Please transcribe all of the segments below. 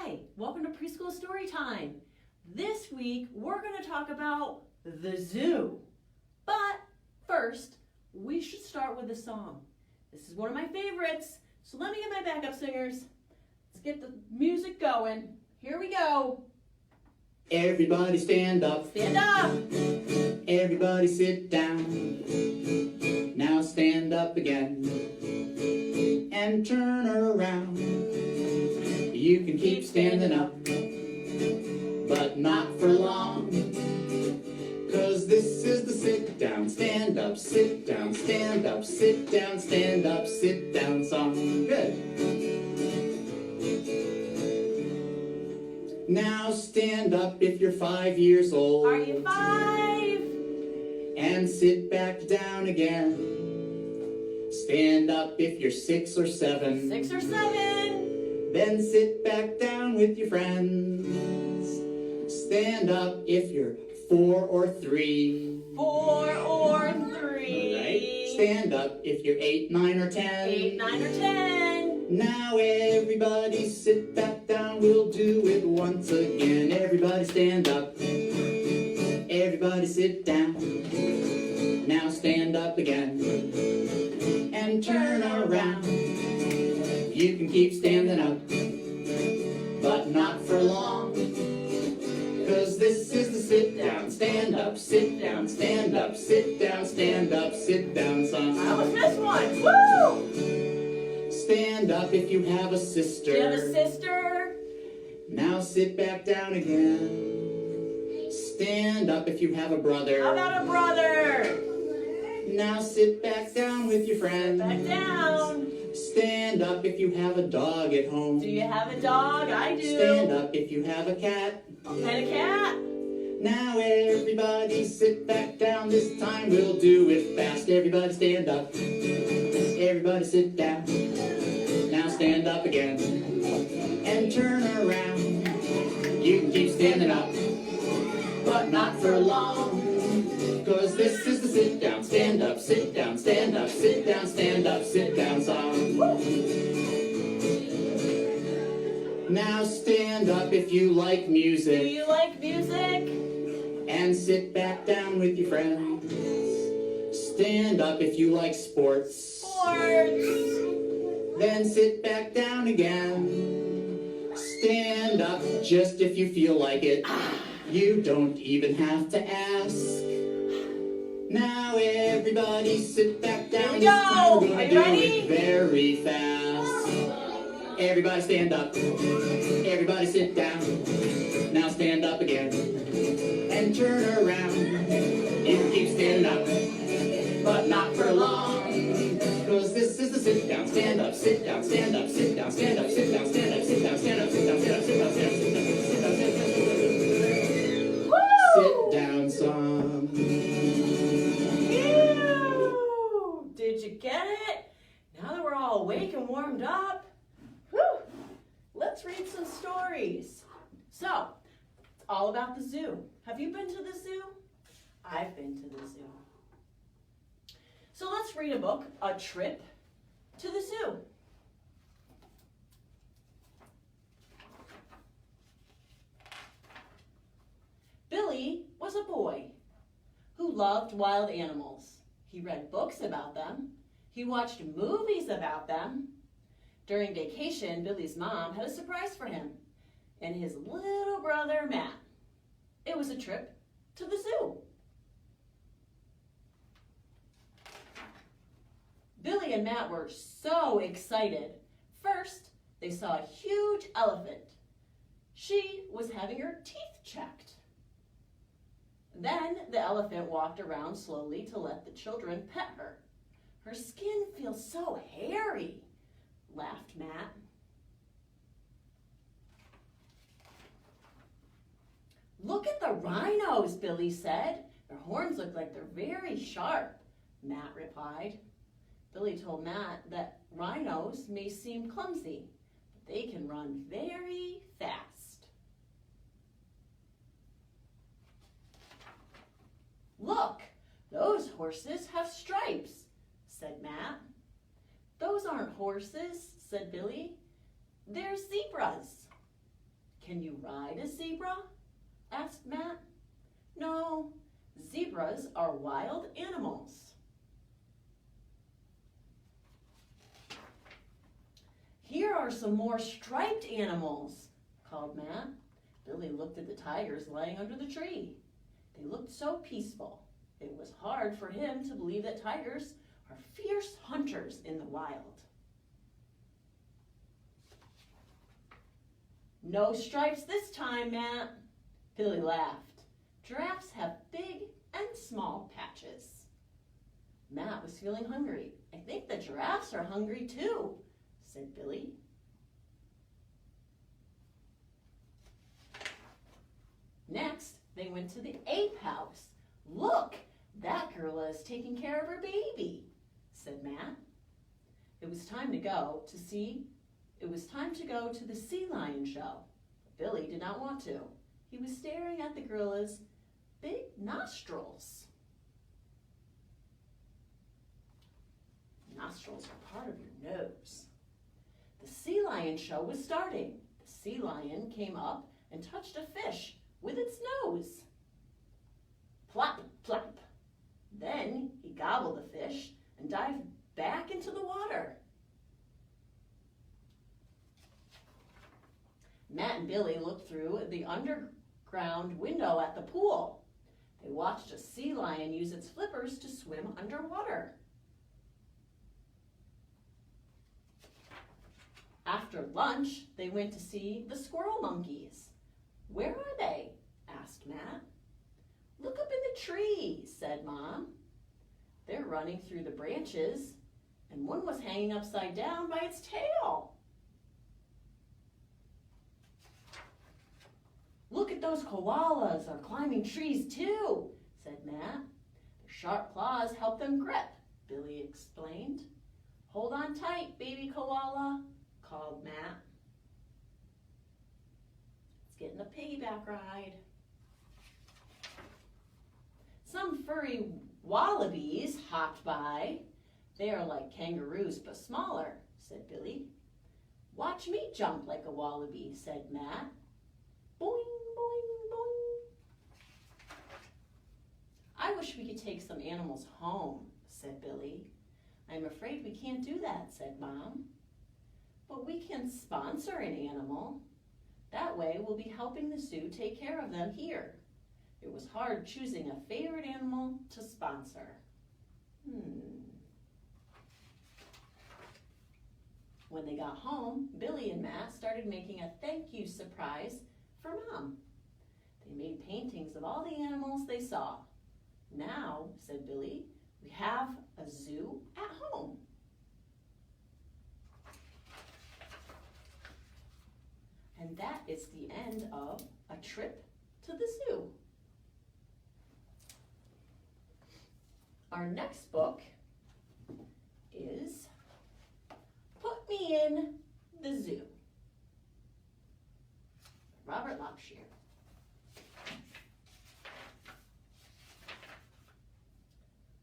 Hi, welcome to Preschool Storytime. This week we're going to talk about the zoo. But first, we should start with a song. This is one of my favorites, so let me get my backup singers. Let's get the music going. Here we go. Everybody stand up. Stand up. Everybody sit down. Now stand up again and turn around. You can keep standing up, but not for long. 'Cause this is the sit down, stand up, sit down, stand up, sit down, stand up, sit down song. Good. Now stand up if you're 5 years old. Are you 5? And sit back down again. Stand up if you're 6 or 7. 6 or 7. Then sit back down with your friends. Stand up if you're 4 or 3. 4 or 3. Right. Stand up if you're 8, 9, or 10. 8, 9, or 10. Now everybody sit back down. We'll do it once again. Everybody stand up. Everybody sit down. Now stand up again. And turn around. You can keep standing up, but not for long. 'Cause this is the sit down, stand up, sit down, stand up, sit down, stand up, sit down song. I almost missed one. Woo! Stand up if you have a sister. Do you have a sister? Now sit back down again. Stand up if you have a brother. How about a brother? Now sit back down with your friends. Back down. Stand up if you have a dog at home. Do you have a dog? I do. Stand up if you have a cat. What kind of cat? Now everybody sit back down. This time we'll do it fast. Everybody stand up. Everybody sit down. Now stand up again. And turn around. You can keep standing up, but not for long. 'Cause this is the sit down, stand up, sit down, stand up, sit down, stand up, sit down song. Now stand up if you like music. Do you like music? And sit back down with your friends. Stand up if you like sports. Sports. Then sit back down again. Stand up just if you feel like it. You don't even have to ask. Now everybody sit back down. Here we go. Are you ready? Very fast. Everybody stand up. Everybody sit down. Now stand up again. And turn around. You can keep standing up, but not for long. 'Cause this is the sit down, stand up, sit down, stand up, sit down, stand up, sit down, stand up, sit down, stand up, sit down, sit down, sit down, sit down, sit down, sit down, sit down, sit down song. Did you get it? Now that we're all awake and warmed up, whew, let's read some stories. So, it's all about the zoo. Have you been to the zoo? I've been to the zoo. So let's read a book, A Trip to the Zoo. Billy was a boy who loved wild animals. He read books about them. He watched movies about them. During vacation, Billy's mom had a surprise for him and his little brother, Matt. It was a trip to the zoo. Billy and Matt were so excited. First, they saw a huge elephant. She was having her teeth checked. Then the elephant walked around slowly to let the children pet her. Her skin feels so hairy, laughed Matt. Look at the rhinos, Billy said. Their horns look like they're very sharp, Matt replied. Billy told Matt that rhinos may seem clumsy, but they can run very fast. Look, those horses have stripes, said Matt. Those aren't horses, said Billy. They're zebras. Can you ride a zebra? Asked Matt. No, zebras are wild animals. Here are some more striped animals, called Matt. Billy looked at the tigers lying under the tree. They looked so peaceful. It was hard for him to believe that tigers are fierce hunters in the wild. No stripes this time, Matt. Billy laughed. Giraffes have big and small patches. Matt was feeling hungry. I think the giraffes are hungry too, said Billy. Next, they went to the ape house. Look, that gorilla is taking care of her baby, said Matt. It was time to go to the sea lion show. Billy did not want to. He was staring at the gorilla's big nostrils. Nostrils are part of your nose. The sea lion show was starting. The sea lion came up and touched a fish with its nose. Plop, plop. Then he gobbled the fish and dived back into the water. Matt and Billy looked through the underground window at the pool. They watched a sea lion use its flippers to swim underwater. After lunch, they went to see the squirrel monkeys. Where are they? Asked Matt. Look up in the tree, said Mom. They're running through the branches, and one was hanging upside down by its tail. Look at those koalas are climbing trees too, said Matt. Their sharp claws help them grip, Billy explained. Hold on tight, baby koala, called Matt. Let's get in a piggyback ride. Some furry wallabies hopped by. They are like kangaroos but smaller, said Billy. Watch me jump like a wallaby, said Matt. Boing, boing, boing. I wish we could take some animals home, said Billy. I'm afraid we can't do that, said Mom. But we can sponsor an animal. That way we'll be helping the zoo take care of them here. It was hard choosing a favorite animal to sponsor. When they got home, Billy and Matt started making a thank you surprise for Mom. They made paintings of all the animals they saw. Now, said Billy, we have a zoo at home. And that is the end of A Trip to the Zoo. Our next book is Put Me in the Zoo. Robert Lopshire.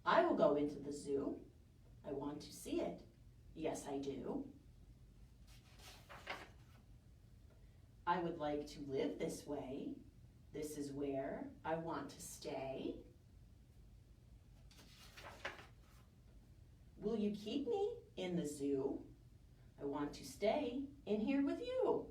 I will go into the zoo. I want to see it. Yes, I do. I would like to live this way. This is where I want to stay. Will you keep me in the zoo? I want to stay in here with you.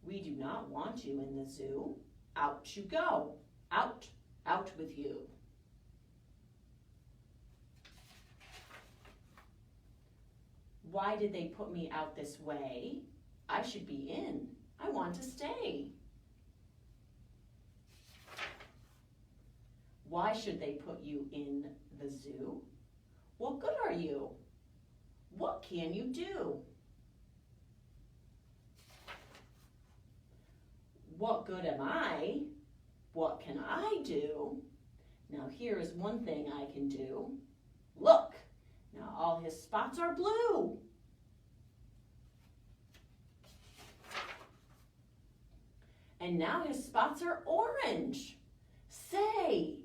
We do not want you in the zoo. Out you go. Out, out with you. Why did they put me out this way? I should be in. I want to stay. Why should they put you in the zoo? What good are you? What can you do? What good am I? What can I do? Now here is one thing I can do. Look, now all his spots are blue. And now his spots are orange. Say,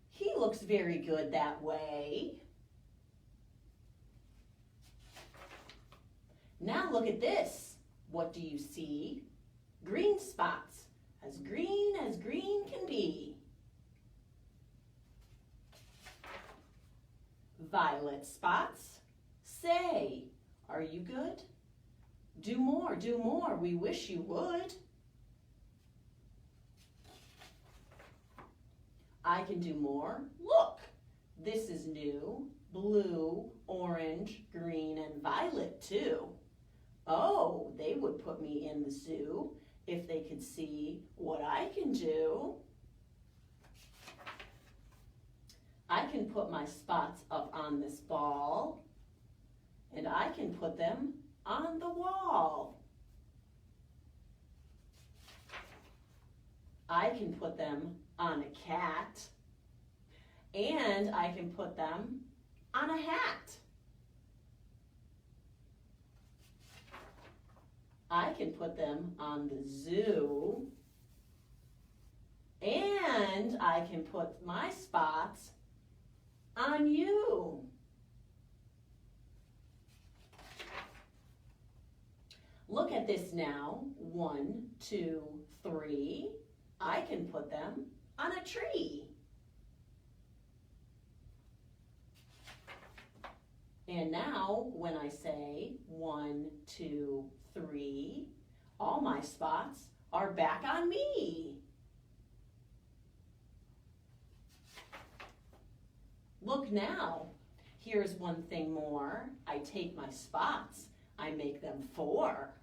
he looks very good that way. Now look at this. What do you see? Green spots, as green can be. Violet spots. Say, are you good? Do more, we wish you would. I can do more. Look, this is new. Blue, orange, green, and violet too. Oh, they would put me in the zoo if they could see what I can do. I can put my spots up on this ball, and I can put them on the wall. I can put them on a cat, and I can put them on a hat. I can put them on the zoo, and I can put my spots on you. Look at this now. 1, 2, 3. I can put them on a tree. And now, when I say 1, 2, 3, all my spots are back on me. Look now, here's one thing more. I take my spots, I make them 4.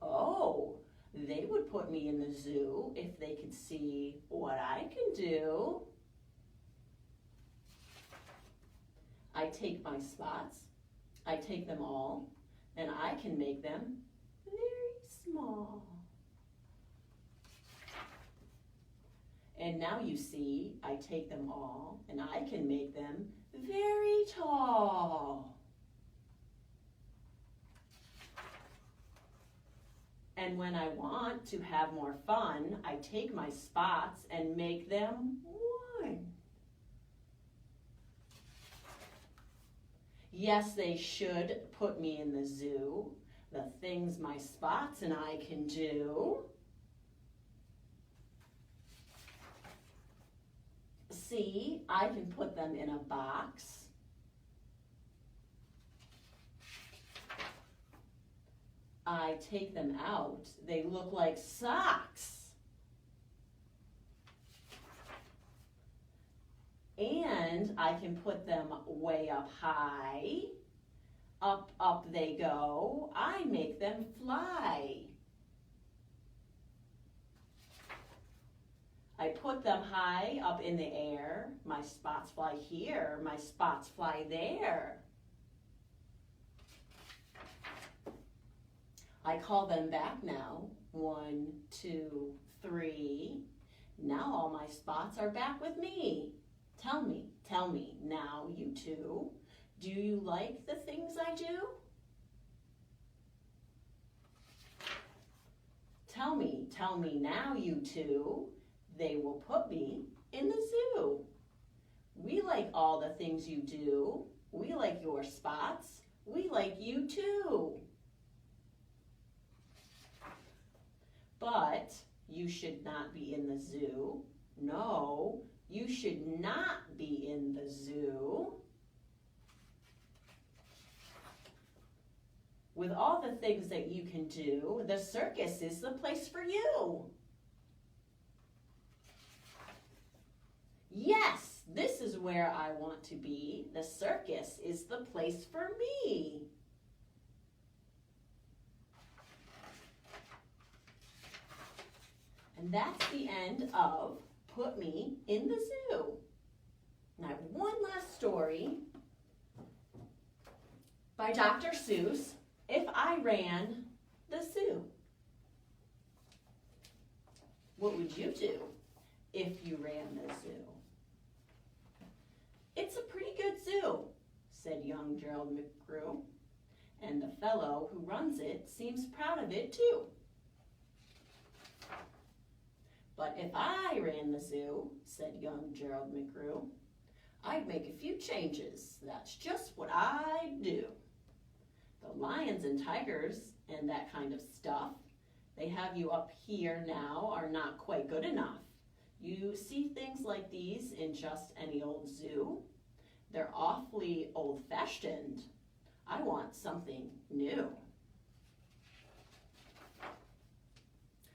Oh, they would put me in the zoo if they could see what I can do. I take my spots, I take them all, and I can make them very small. And now you see, I take them all, and I can make them very tall. And when I want to have more fun, I take my spots and make them 1. Yes, they should put me in the zoo, the things my spots and I can do. See, I can put them in a box. I take them out. They look like socks. And I can put them way up high. Up they go. I make them fly. I put them high up in the air. My spots fly here. My spots fly there. I call them back now. 1, 2, 3. Now all my spots are back with me. Tell me now, you two. Do you like the things I do? Tell me now, you two. They will put me in the zoo. We like all the things you do. We like your spots. We like you too. But you should not be in the zoo. No, you should not be in the zoo. With all the things that you can do, the circus is the place for you. Yes, this is where I want to be. The circus is the place for me. And that's the end of Put Me in the Zoo. And I have one last story by Dr. Seuss, If I Ran the Zoo. What would you do if you ran the zoo? It's a pretty good zoo, said young Gerald McGrew, and the fellow who runs it seems proud of it too. But if I ran the zoo, said young Gerald McGrew, I'd make a few changes. That's just what I'd do. The lions and tigers and that kind of stuff they have you up here now are not quite good enough. You see things like these in just any old zoo. They're awfully old-fashioned. I want something new.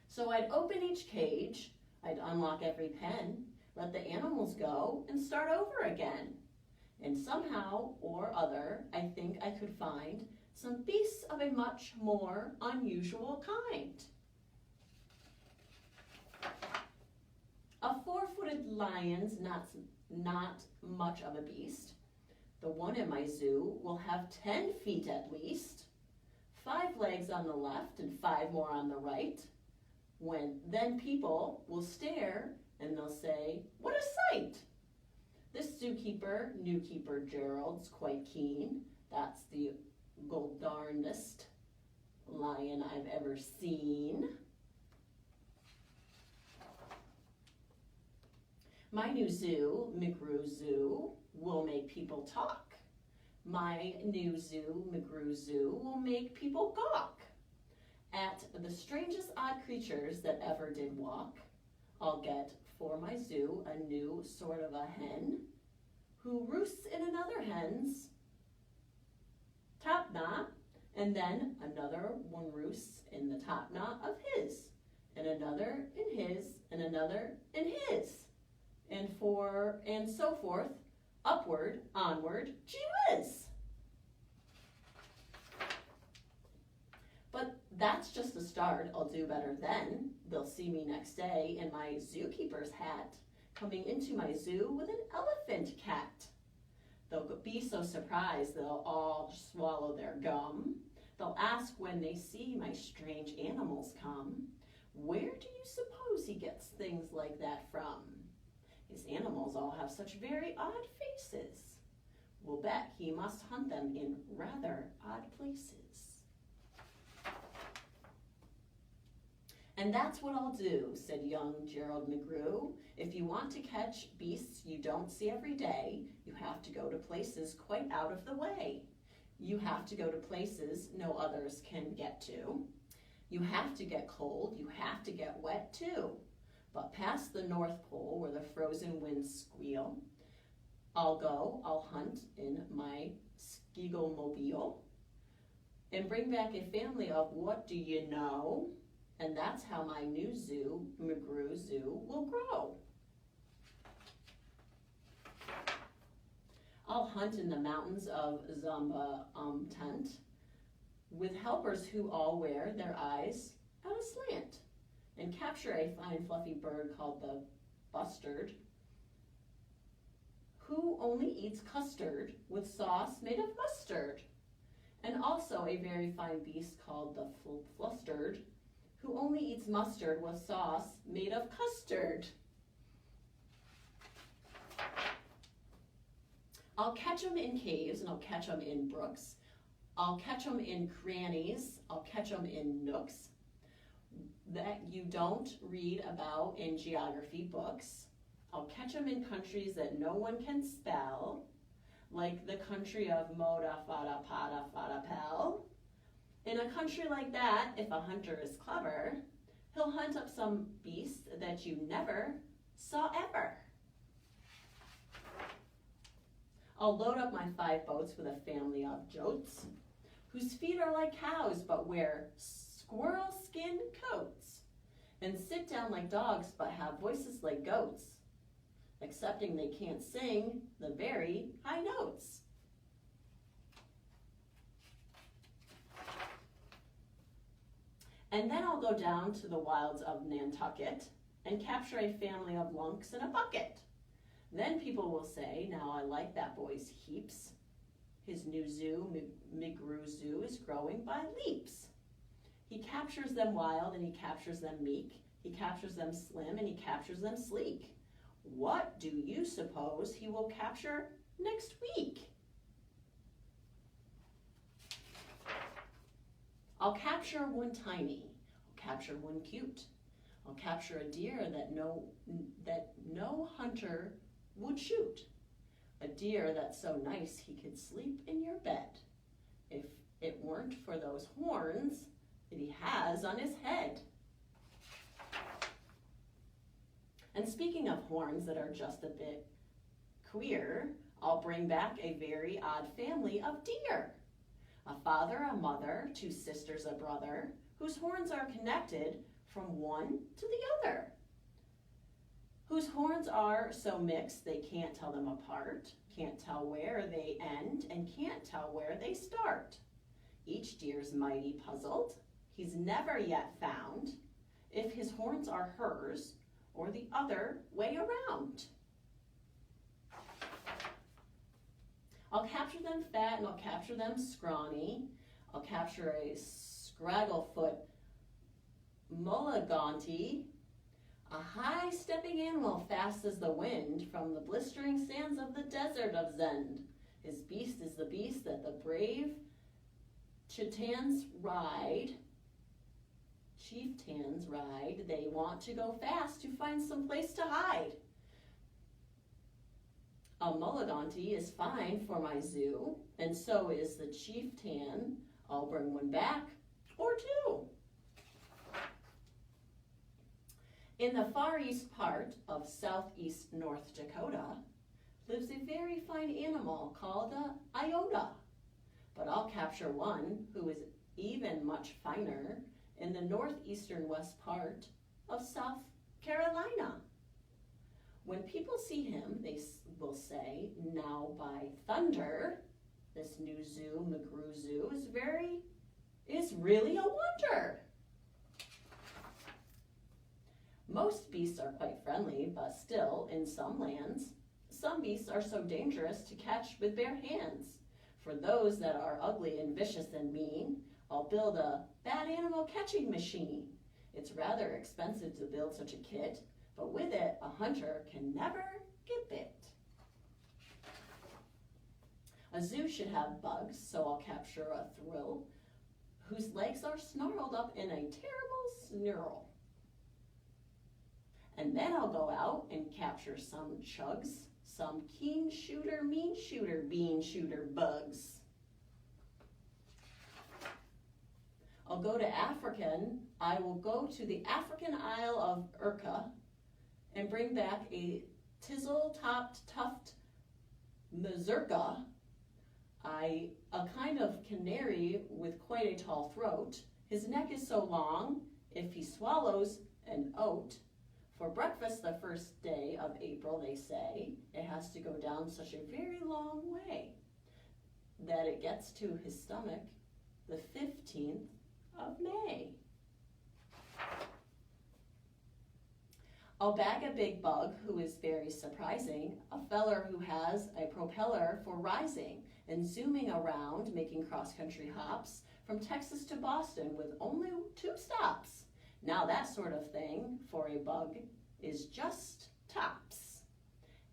So I'd open each cage, I'd unlock every pen, let the animals go, and start over again. And somehow or other, I think I could find some beasts of a much more unusual kind. A 4-footed lion's not much of a beast. The one in my zoo will have 10 feet at least, 5 legs on the left and 5 more on the right. Then people will stare and they'll say, "What a sight!" This zookeeper, new keeper Gerald's quite keen. That's the goldarndest lion I've ever seen. My new zoo, McGrew Zoo, will make people talk. My new zoo, McGrew Zoo, will make people gawk at the strangest odd creatures that ever did walk. I'll get for my zoo a new sort of a hen who roosts in another hen's top knot, and then another one roosts in the top knot of his, and another in his, and another in his, and so forth, upward, onward, gee whiz. But that's just the start. I'll do better then. They'll see me next day in my zookeeper's hat, coming into my zoo with an elephant cat. They'll be so surprised they'll all swallow their gum. They'll ask when they see my strange animals come, "Where do you suppose he gets things like that from? His animals all have such very odd faces. We'll bet he must hunt them in rather odd places." "And that's what I'll do," said young Gerald McGrew. "If you want to catch beasts you don't see every day, you have to go to places quite out of the way. You have to go to places no others can get to. You have to get cold, you have to get wet too. But past the North Pole where the frozen winds squeal, I'll hunt in my Skiggle-mobile and bring back a family of what do you know? And that's how my new zoo, McGrew Zoo, will grow. I'll hunt in the mountains of Tent with helpers who all wear their eyes at a slant and capture a fine fluffy bird called the bustard, who only eats custard with sauce made of mustard, and also a very fine beast called the flustered, who only eats mustard with sauce made of custard. I'll catch them in caves and I'll catch them in brooks. I'll catch them in crannies. I'll catch them in nooks that you don't read about in geography books. I'll catch them in countries that no one can spell, like the country of Moda Fada Pada Fada Pel. In a country like that, if a hunter is clever, he'll hunt up some beast that you never saw ever. I'll load up my 5 boats with a family of jotes, whose feet are like cows but wear squirrel skin coats, and sit down like dogs but have voices like goats, excepting they can't sing the very high notes. And then I'll go down to the wilds of Nantucket and capture a family of lunks in a bucket. Then people will say, "Now I like that boy's heaps. His new zoo, McGrew Zoo, is growing by leaps. He captures them wild and he captures them meek. He captures them slim and he captures them sleek. What do you suppose he will capture next week?" I'll capture one tiny, I'll capture one cute. I'll capture a deer that no hunter would shoot. A deer that's so nice he could sleep in your bed. If it weren't for those horns that he has on his head. And speaking of horns that are just a bit queer, I'll bring back a very odd family of deer. A father, a mother, 2 sisters, a brother, whose horns are connected from one to the other, whose horns are so mixed they can't tell them apart, can't tell where they end, and can't tell where they start. Each deer's mighty puzzled. He's never yet found if his horns are hers or the other way around. I'll capture them fat and I'll capture them scrawny. I'll capture a scragglefoot mulliganty, a high-stepping animal fast as the wind from the blistering sands of the desert of Zend. His beast is the beast that the brave chieftains ride. They want to go fast to find some place to hide. A mulliganty is fine for my zoo, and so is the chieftain. I'll bring one back, or 2. In the far east part of southeast North Dakota lives a very fine animal called a iota. But I'll capture one who is even much finer in the northeastern west part of South Carolina. When people see him, they will say, now by thunder, this new zoo, McGrew Zoo, is really a wonder. Most beasts are quite friendly, but still, in some lands, some beasts are so dangerous to catch with bare hands. For those that are ugly and vicious and mean, I'll build a bad animal catching machine. It's rather expensive to build such a kit, but with it, a hunter can never get bit. A zoo should have bugs, so I'll capture a thrill whose legs are snarled up in a terrible snarl. And then I'll go out and capture some chugs, some keen shooter, mean shooter, bean shooter bugs. I'll go to I will go to the African Isle of Urka and bring back a tizzle-topped tuft mazurka, a kind of canary with quite a tall throat. His neck is so long, if he swallows an oat, for breakfast the first day of April, they say, it has to go down such a very long way that it gets to his stomach the 15th of May. I'll bag a big bug who is very surprising, a feller who has a propeller for rising and zooming around, making cross-country hops from Texas to Boston with only 2 stops. Now that sort of thing for a bug is just tops.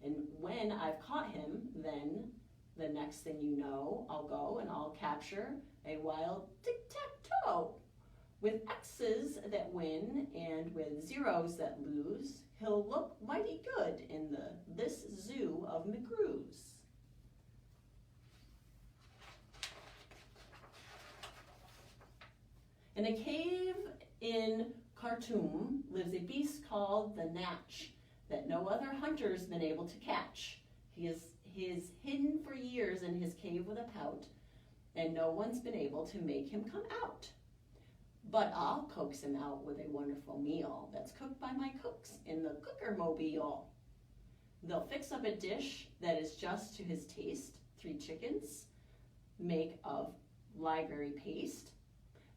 And when I've caught him, then the next thing you know, I'll go and I'll capture a wild tic-tac-toe. With X's that win and with zeros that lose, he'll look mighty good in this zoo of McGrew's. In a cave in Khartoum lives a beast called the Natch that no other hunter's been able to catch. He is hidden for years in his cave with a pout, and no one's been able to make him come out. But I'll coax him out with a wonderful meal that's cooked by my cooks in the cooker-mobile. They'll fix up a dish that is just to his taste, 3 chickens, make of library paste,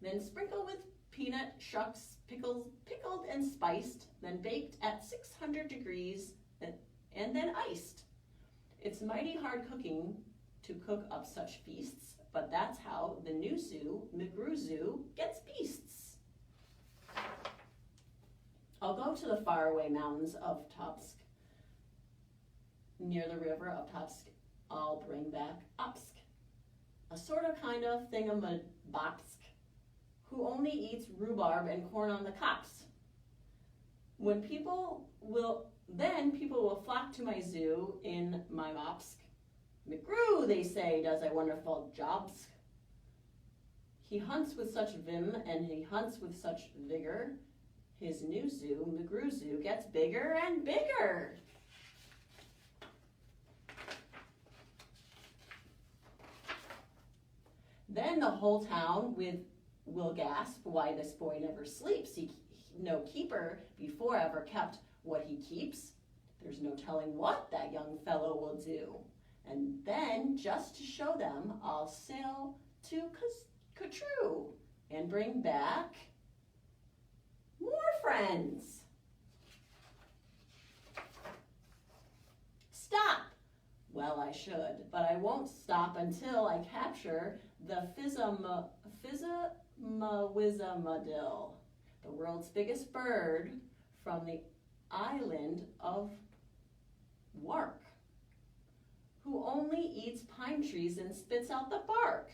then sprinkle with peanut, shucks, pickled and spiced, then baked at 600 degrees and then iced. It's mighty hard cooking to cook up such feasts, but that's how the new zoo, McGrew Zoo, gets beasts. I'll go to the faraway mountains of Topsk. Near the river of Topsk, I'll bring back Opsk, a sort of kind of thingamabobsk, who only eats rhubarb and corn on the cobs. People will flock to my zoo in my Mopsk. McGrew, they say, does a wonderful jobs. He hunts with such vim and he hunts with such vigor. His new zoo, McGrew Zoo, gets bigger and bigger. Then the whole town will gasp why this boy never sleeps. No keeper before ever kept what he keeps. There's no telling what that young fellow will do. And then, just to show them, I'll sail to Catrue and bring back more friends. Stop! Well, I should, but I won't stop until I capture the Fizz-a-Wizz-a-Madill, the world's biggest bird from the island of Wark, who only eats pine trees and spits out the bark.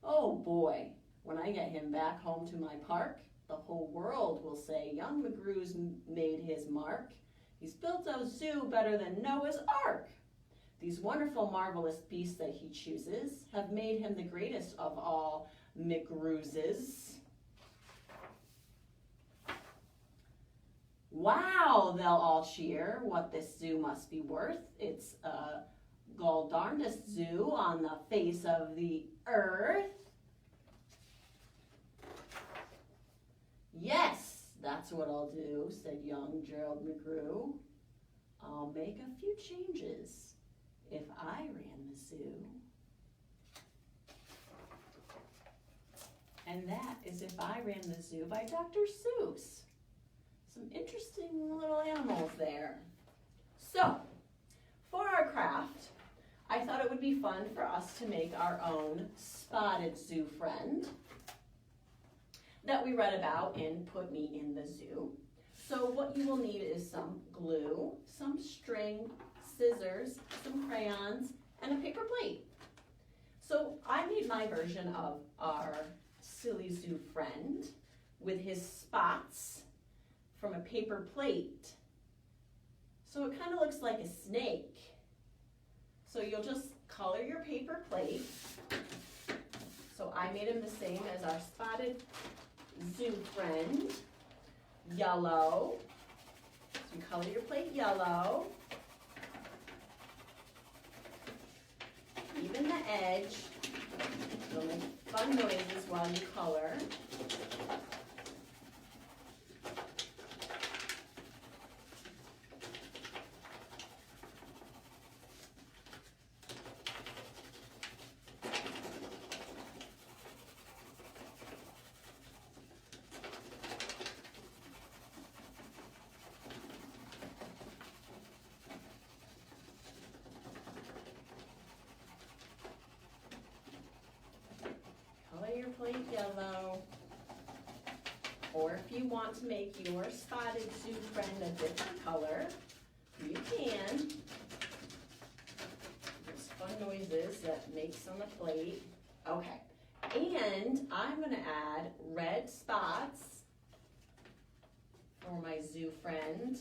Oh boy, when I get him back home to my park, the whole world will say young McGrew's made his mark. He's built a zoo better than Noah's Ark. These wonderful, marvelous beasts that he chooses have made him the greatest of all McGrewses. Wow, they'll all cheer, what this zoo must be worth. It's a gall-darndest zoo on the face of the earth. Yes, that's what I'll do, said young Gerald McGrew. I'll make a few changes if I ran the zoo. And that is If I Ran the Zoo by Dr. Seuss. Some interesting little animals there. So, for our craft, I thought it would be fun for us to make our own spotted zoo friend that we read about in Put Me in the Zoo. So what you will need is some glue, some string, scissors, some crayons, and a paper plate. So I made my version of our silly zoo friend with his spots from a paper plate. So it kind of looks like a snake. So you'll just color your paper plate. So I made him the same as our spotted zoo friend, yellow. So you color your plate yellow. Even the edge. You'll make fun noises while you color. Your plate yellow, or if you want to make your spotted zoo friend a different color, you can. There's fun noises that makes on the plate. Okay, and I'm going to add red spots for my zoo friend.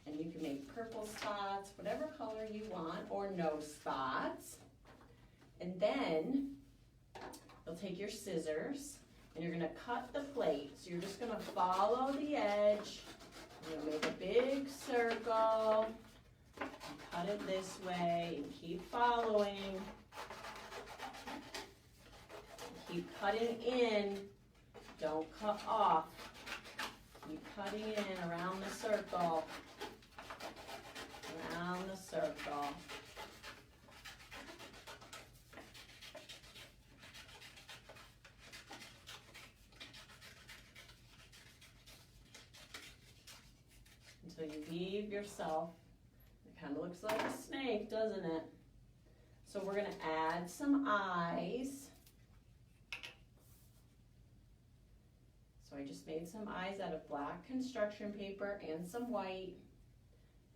And you can make purple spots, whatever color you want, or no spots. And then you'll take your scissors and you're gonna cut the plate. So you're just gonna follow the edge. You're gonna make a big circle. And cut it this way and keep following. Keep cutting in. Don't cut off. Keep cutting in around the circle. Around the circle. Until you leave yourself. It kind of looks like a snake, doesn't it? So we're going to add some eyes. So I just made some eyes out of black construction paper and some white.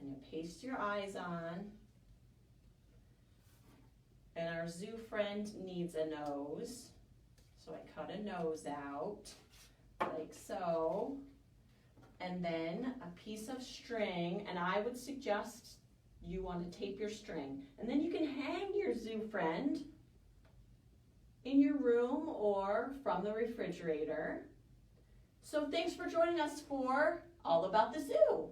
And you paste your eyes on. And our zoo friend needs a nose. So I cut a nose out, like so. And then a piece of string, and I would suggest you want to tape your string. And then you can hang your zoo friend in your room or from the refrigerator. So thanks for joining us for All About the Zoo.